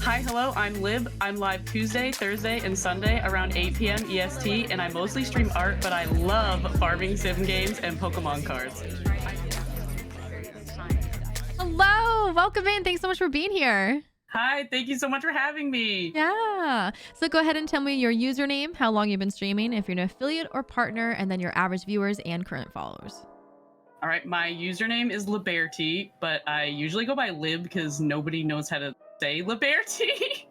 Hi, hello, I'm Lib. I'm live Tuesday, Thursday, and Sunday around 8 p.m. EST, and I mostly stream art, but I love farming sim games and Pokemon cards. Hello, welcome in. Thanks so much for being here. Hi, thank you so much for having me. Yeah. So go ahead and tell me your username, how long you've been streaming, if you're an affiliate or partner, and then your average viewers and current followers. All right, my username is Libearty, but I usually go by Lib because nobody knows how to say Libearty.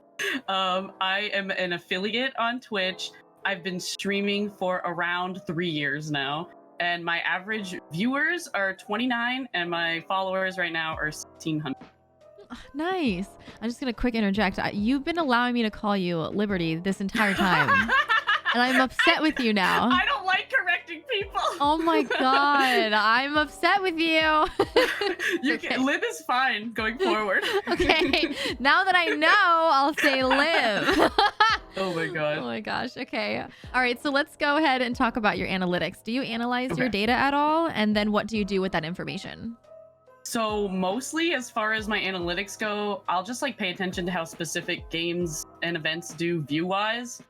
I am an affiliate on Twitch. I've been streaming for around 3 years now, and my average viewers are 29, and my followers right now are 1,600. Nice. I'm just going to quick interject. You've been allowing me to call you Liberty this entire time. And I'm upset with you now. I don't like correcting people. Oh my God. I'm upset with you. Okay. Lib is fine going forward. Okay. Now that I know, I'll say Liv. Oh my God. Oh my gosh. Okay. All right. So let's go ahead and talk about your analytics. Do you analyze your data at all? And then what do you do with that information? So mostly as far as my analytics go, I'll just like pay attention to how specific games and events do view-wise.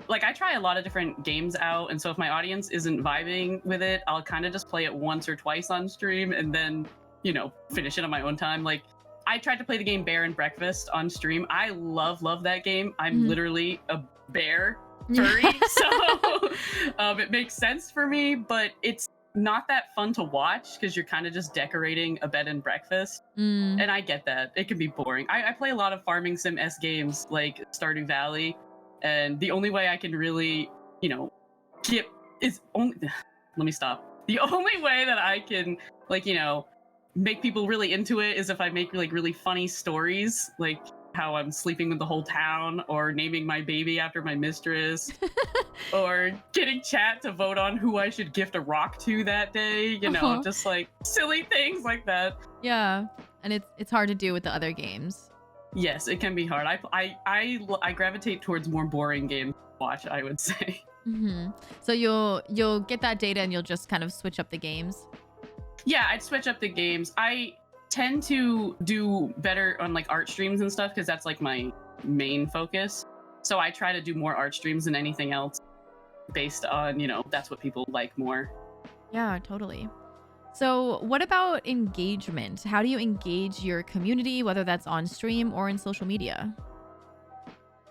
Like I try a lot of different games out, and so if my audience isn't vibing with it, I'll kind of just play it once or twice on stream and then, you know, finish it on my own time. Like I tried to play the game Bear and Breakfast on stream. I love that game. I'm literally a bear furry, so it makes sense for me, but it's not that fun to watch because you're kind of just decorating a bed and breakfast. And I get that. It can be boring. I play a lot of farming sim-esque games like Stardew Valley, and the only way I can really, you know, get is only let me stop. The only way that I can, like, you know, make people really into it is if I make like really funny stories, like how I'm sleeping with the whole town, or naming my baby after my mistress, or getting chat to vote on who I should gift a rock to that day, you know, just like silly things like that. Yeah, and it's hard to do with the other games. Yes, it can be hard. I gravitate towards more boring games to watch, I would say. So you'll get that data and you'll just kind of switch up the games. Yeah, I'd switch up the games. I tend to do better on like art streams and stuff because that's like my main focus. So I try to do more art streams than anything else based on, you know, that's what people like more. Yeah, totally. So what about engagement? How do you engage your community, whether that's on stream or in social media?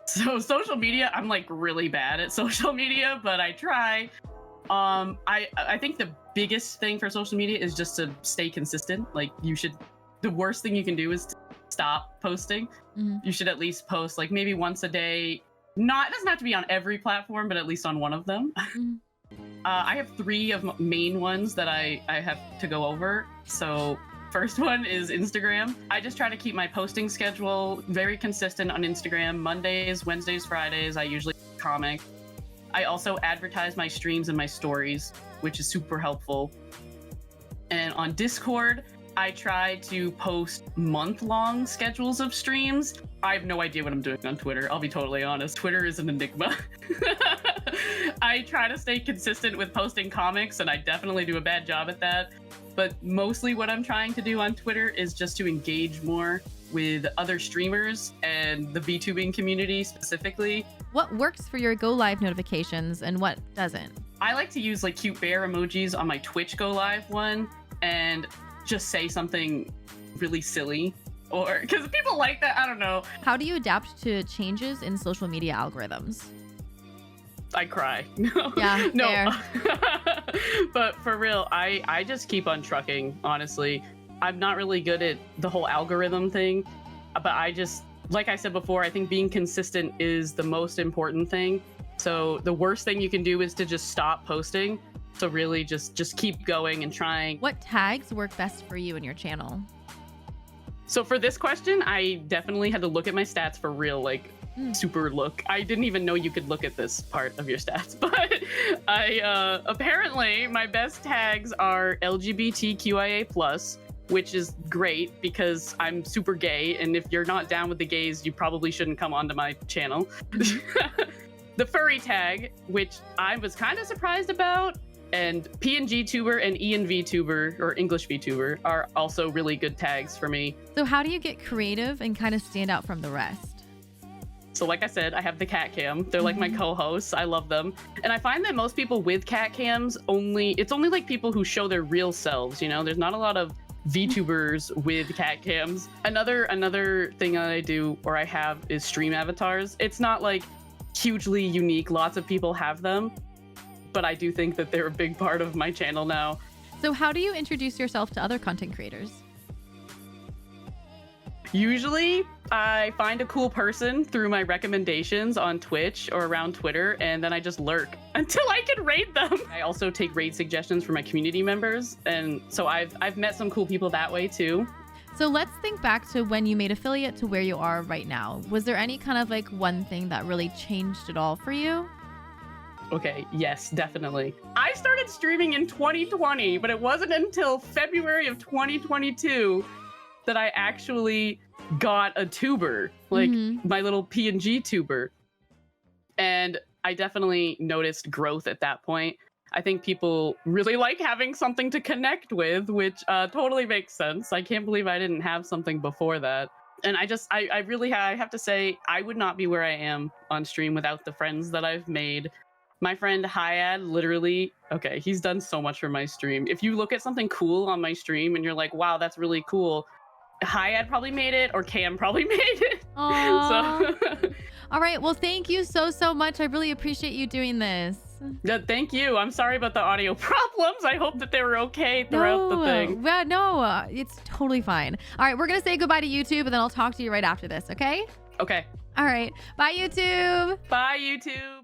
So social media, I'm like really bad at social media, but I try. I think the biggest thing for social media is just to stay consistent. Like the worst thing you can do is to stop posting. You should at least post like maybe once a day. It doesn't have to be on every platform, but at least on one of them. I have 3 of main ones that I have to go over. So first one is Instagram. I just try to keep my posting schedule very consistent on Instagram. Mondays, Wednesdays, Fridays, I usually comic. I also advertise my streams and my stories, which is super helpful. And on Discord, I try to post month-long schedules of streams. I have no idea what I'm doing on Twitter. I'll be totally honest. Twitter is an enigma. I try to stay consistent with posting comics, and I definitely do a bad job at that. But mostly what I'm trying to do on Twitter is just to engage more with other streamers and the VTubing community specifically. What works for your go live notifications and what doesn't? I like to use like cute bear emojis on my Twitch go live one and just say something really silly, or because people like that. I don't know. How do you adapt to changes in social media algorithms? I cry. Yeah, no. But for real, I just keep on trucking, honestly. I'm not really good at the whole algorithm thing, but I just, like I said before, I think being consistent is the most important thing. So the worst thing you can do is to just stop posting. So really just keep going and trying. What tags work best for you and your channel? So for this question, I definitely had to look at my stats for real, like super look. I didn't even know you could look at this part of your stats, but apparently my best tags are LGBTQIA+, which is great because I'm super gay, and if you're not down with the gays, you probably shouldn't come onto my channel. The furry tag, which I was kind of surprised about, and PNG tuber and ENV tuber, or English VTuber, are also really good tags for me. So how do you get creative and kind of stand out from the rest? So like I said, I have the cat cam. They're like my co-hosts. I love them. And I find that most people with cat cams it's only like people who show their real selves, you know? There's not a lot of VTubers with cat cams. Another thing that I do or I have is stream avatars. It's not like hugely unique. Lots of people have them, but I do think that they're a big part of my channel now. So how do you introduce yourself to other content creators? Usually, I find a cool person through my recommendations on Twitch or around Twitter, and then I just lurk until I can raid them. I also take raid suggestions from my community members, and so I've met some cool people that way too. So let's think back to when you made affiliate to where you are right now. Was there any kind of like one thing that really changed it all for you? Okay, yes, definitely. I started streaming in 2020, but it wasn't until February of 2022 that I actually got a tuber, like my little PNG tuber. And I definitely noticed growth at that point. I think people really like having something to connect with, which totally makes sense. I can't believe I didn't have something before that. And I really have to say, I would not be where I am on stream without the friends that I've made. My friend Hyad, literally, okay, he's done so much for my stream. If you look at something cool on my stream and you're like, wow, that's really cool, Hyad probably made it, or Cam probably made it. Aww. So All right. Well, thank you so much. I really appreciate you doing this. yeah, thank you. I'm sorry about the audio problems. I hope that they were okay throughout the thing. No, it's totally fine. All right. We're going to say goodbye to YouTube, and then I'll talk to you right after this. Okay? Okay. All right. Bye, YouTube. Bye, YouTube.